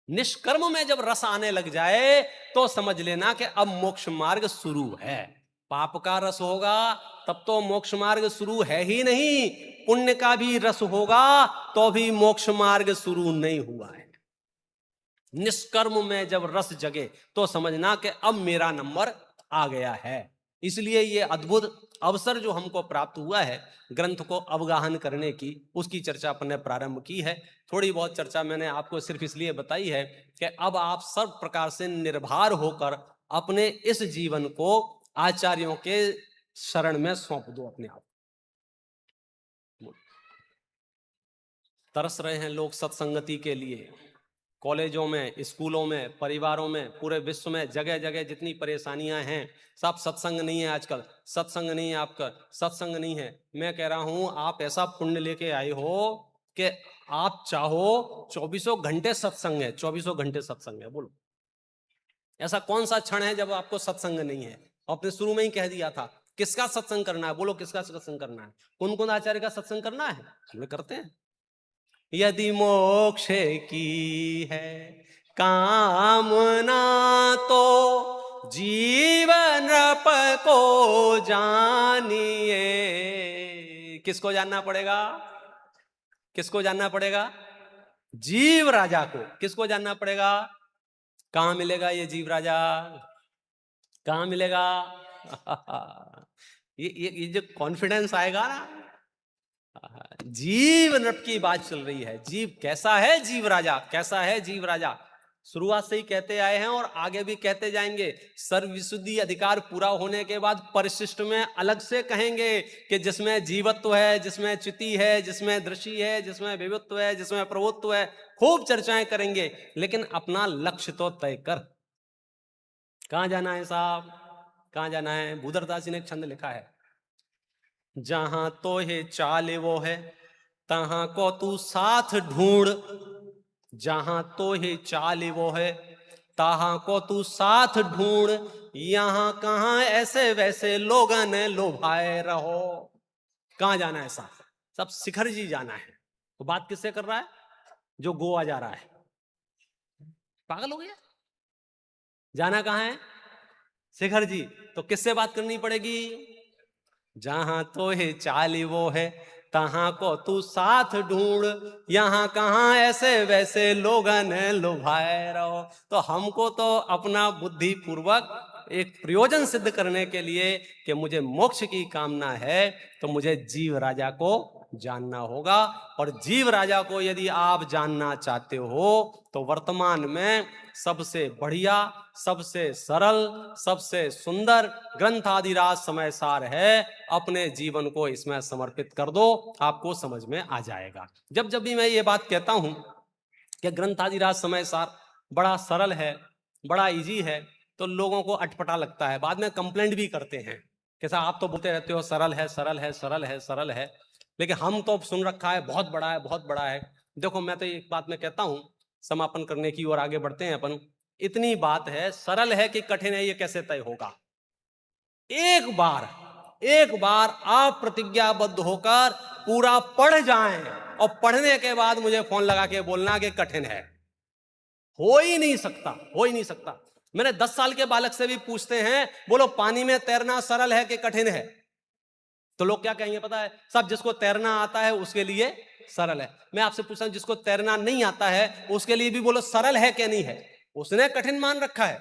निष्कर्म में जब रस आने लग जाए तो समझ लेना कि अब मोक्ष मार्ग शुरू है। पाप का रस होगा तब तो मोक्ष मार्ग शुरू है ही नहीं, पुण्य का भी रस होगा तो भी मोक्ष मार्ग शुरू नहीं हुआ है। निष्कर्म में जब रस जगे तो समझना कि अब मेरा नंबर आ गया है। इसलिए ये अद्भुत अवसर जो हमको प्राप्त हुआ है ग्रंथ को अवगाहन करने की, उसकी चर्चा अपन ने प्रारंभ की है। थोड़ी बहुत चर्चा मैंने आपको सिर्फ इसलिए बताई है कि अब आप सब प्रकार से निर्भर होकर अपने इस जीवन को आचार्यों के शरण में सौंप दो अपने आप। तरस रहे हैं लोग सत्संगति के लिए। कॉलेजों में, स्कूलों में, परिवारों में, पूरे विश्व में जगह जगह जितनी परेशानियां हैं, सब सत्संग नहीं है आजकल, सत्संग नहीं है आपका, सत्संग नहीं है। मैं कह रहा हूं आप ऐसा पुण्य लेके आए हो कि आप चाहो 24 घंटे सत्संग है, 24 घंटे सत्संग है। बोलो ऐसा कौन सा क्षण है जब आपको सत्संग नहीं है? आपने शुरू में ही कह दिया था किसका सत्संग करना है। बोलो किसका सत्संग करना है? कौन कौन आचार्य का सत्संग करना है? हम करते हैं। यदि मोक्ष की है कामना तो जीवन नृप को जानिए। किसको जानना पड़ेगा? किसको जानना पड़ेगा? जीव राजा को। किसको जानना पड़ेगा? कहां मिलेगा ये जीव राजा? कहां मिलेगा? ये जो कॉन्फिडेंस आएगा ना, जीव नृप की बात चल रही है। जीव कैसा है? जीव राजा कैसा है? जीव राजा शुरुआत से ही कहते आए हैं और आगे भी कहते जाएंगे। सर्वविशुद्धि अधिकार पूरा होने के बाद परिशिष्ट में अलग से कहेंगे कि जिसमें जीवत्व है, जिसमें च्युति है, जिसमें दृष्टि है, जिसमें विवित्व है, जिसमें प्रभुत्व है, खूब चर्चाएं करेंगे। लेकिन अपना लक्ष्य तो तय कर। कहां जाना है साहब? कहां जाना है? भूधरदास जी ने एक छंद लिखा है, जहां तो है चाल वो है तहां को तू साथ ढूंढ। जहां तो है चाल वो है तहां को तू साथ ढूंढ। यहां कहां ऐसे वैसे लोगों ने लोभाए रहो। कहां जाना है साहब? सब शिखर जी जाना है। तो बात किससे कर रहा है? जो गोवा जा रहा है। पागल हो गया? जाना कहां है? शिखर जी। तो किससे बात करनी पड़ेगी? जहां तो है चाल वो है तहां को तू साथ ढूंढ। यहां कहां ऐसे वैसे लोगों ने लुभाए रहो। तो हमको तो अपना बुद्धि पूर्वक एक प्रयोजन सिद्ध करने के लिए कि मुझे मोक्ष की कामना है, तो मुझे जीव राजा को जानना होगा। और जीव राजा को यदि आप जानना चाहते हो तो वर्तमान में सबसे बढ़िया, सबसे सरल, सबसे सुंदर ग्रंथादिराज समय सार है। अपने जीवन को इसमें समर्पित कर दो, आपको समझ में आ जाएगा। जब जब भी मैं ये बात कहता हूं कि ग्रंथादिराज समय सार बड़ा सरल है, बड़ा इजी है, तो लोगों को अटपटा लगता है। बाद में कंप्लेंट भी करते हैं कि साहब आप तो बोलते रहते हो सरल है, सरल है, सरल है, सरल है, लेकिन हम तो सुन रखा है बहुत बड़ा है, बहुत बड़ा है। देखो मैं तो एक बात में कहता हूं, समापन करने की ओर आगे बढ़ते हैं अपन। इतनी बात है, सरल है कि कठिन है ये कैसे तय होगा? एक बार आप प्रतिज्ञाबद्ध होकर पूरा पढ़ जाएं और पढ़ने के बाद मुझे फोन लगा के बोलना कि कठिन है। हो ही नहीं सकता, हो ही नहीं सकता। मैंने 10 साल के बालक से भी पूछते हैं, बोलो पानी में तैरना सरल है कि कठिन है? तो लोग क्या कहेंगे पता है? सब जिसको तैरना आता है उसके लिए सरल है। मैं आपसे पूछता हूं जिसको तैरना नहीं आता है उसके लिए भी बोलो सरल है कि नहीं है? उसने कठिन मान रखा है,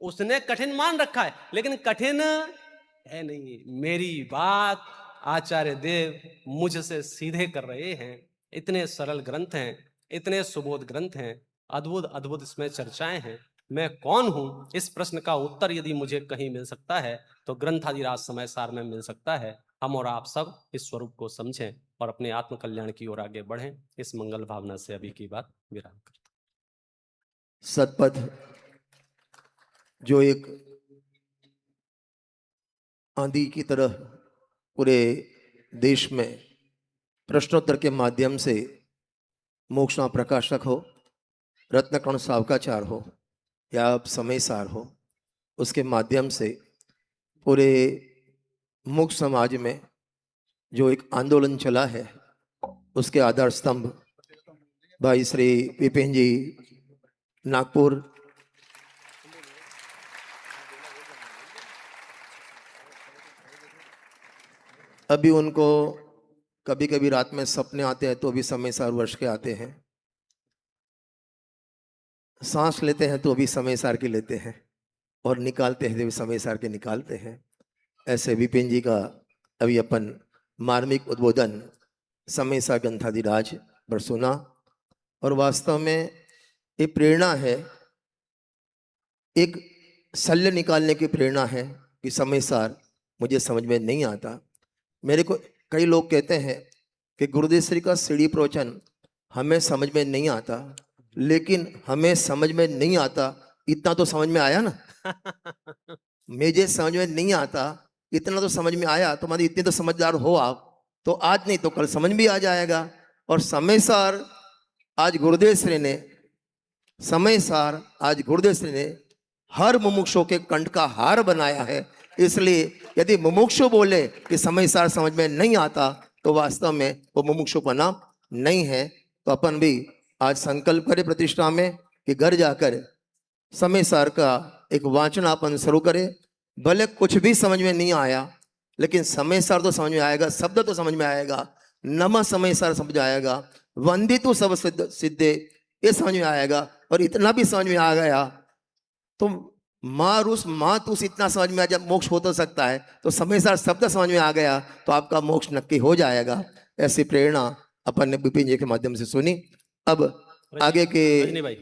उसने कठिन मान रखा है, लेकिन कठिन है नहीं। मेरी बात आचार्य देव मुझसे सीधे कर रहे हैं। इतने सरल ग्रंथ हैं, इतने सुबोध ग्रंथ हैं, अद्भुत अद्भुत इसमें चर्चाएं हैं। मैं कौन हूं? इस प्रश्न का उत्तर यदि मुझे कहीं मिल सकता है तो ग्रंथादिराज समय सार में मिल सकता है। हम और आप सब इस स्वरूप को समझें और अपने आत्म कल्याण की ओर आगे बढ़ें। इस मंगल भावना से अभी की बात विराम करता हूं। सतपथ जो एक आंधी की तरह पूरे देश में प्रश्नोत्तर के माध्यम से मोक्षना प्रकाशक हो, रत्नकण सावकाचार हो या समय सार हो, उसके माध्यम से पूरे मुक्त समाज में जो एक आंदोलन चला है उसके आधार स्तंभ भाई श्री विपिन जी नागपुर, अभी उनको कभी कभी रात में सपने आते हैं तो भी समय सार वर्ष के आते हैं, सांस लेते हैं तो भी समय सार के लेते हैं और निकालते हैं तो भी समय सार के निकालते हैं। ऐसे विपिन जी का अभी अपन मार्मिक उद्बोधन समय सार ग्रंथादिराज पर सुना और वास्तव में ये प्रेरणा है, एक शल्य निकालने की प्रेरणा है कि समय सार मुझे समझ में नहीं आता। मेरे को कई लोग कहते हैं कि गुरुदेव श्री का सीढ़ी प्रवचन हमें समझ में नहीं आता, लेकिन हमें समझ में नहीं आता इतना तो समझ में आया ना। मुझे समझ में नहीं आता इतना तो समझ में आया, तो मतलब इतने तो समझदार हो आप, तो आज नहीं तो कल समझ भी आ जाएगा। और समय सार आज गुरुदेव श्री ने, समय सार आज गुरुदेव श्री ने हर मुमुक्षु के कंठ का हार बनाया है। इसलिए यदि मुमुक्षु बोले कि समय सार समझ में नहीं आता, तो वास्तव में वो मुमुक्षुपना नहीं है। तो अपन भी आज संकल्प करें प्रतिष्ठा में कि घर जाकर समय सार का एक वाचन अपन शुरू करें। भले कुछ भी समझ में नहीं आया, लेकिन समय सार तो समझ में आएगा, शब्द तो समझ में आएगा, नमः समय सार समझ आएगा, वंदितु सब सिद्धे ये समझ में आएगा। और इतना भी समझ में आ गया तो मारुस मातुस इतना समझ में आ जाए, मोक्ष हो तो सकता है। तो समय सार शब्द समझ में आ गया तो आपका मोक्ष नक्की हो जाएगा। ऐसी प्रेरणा अपन ने विपिन जी के माध्यम से सुनी। अब आगे के रजनी भाई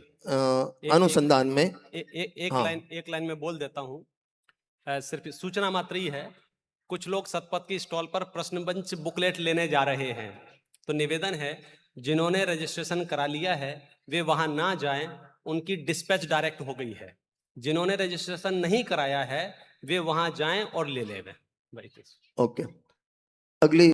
अनुसंधान में एक हाँ। एक लाइन में बोल देता हूँ। सिर्फ सूचना मात्र ही है। कुछ लोग सतपथ की स्टॉल पर प्रश्न मंच बुकलेट लेने जा रहे हैं, तो निवेदन है जिन्होंने रजिस्ट्रेशन करा लिया है वे वहां ना जाएं, उनकी डिस्पैच डायरेक्ट हो गई है। जिन्होंने रजिस्ट्रेशन नहीं कराया है वे वहां जाएं और ले लें। भाई ओके, अगली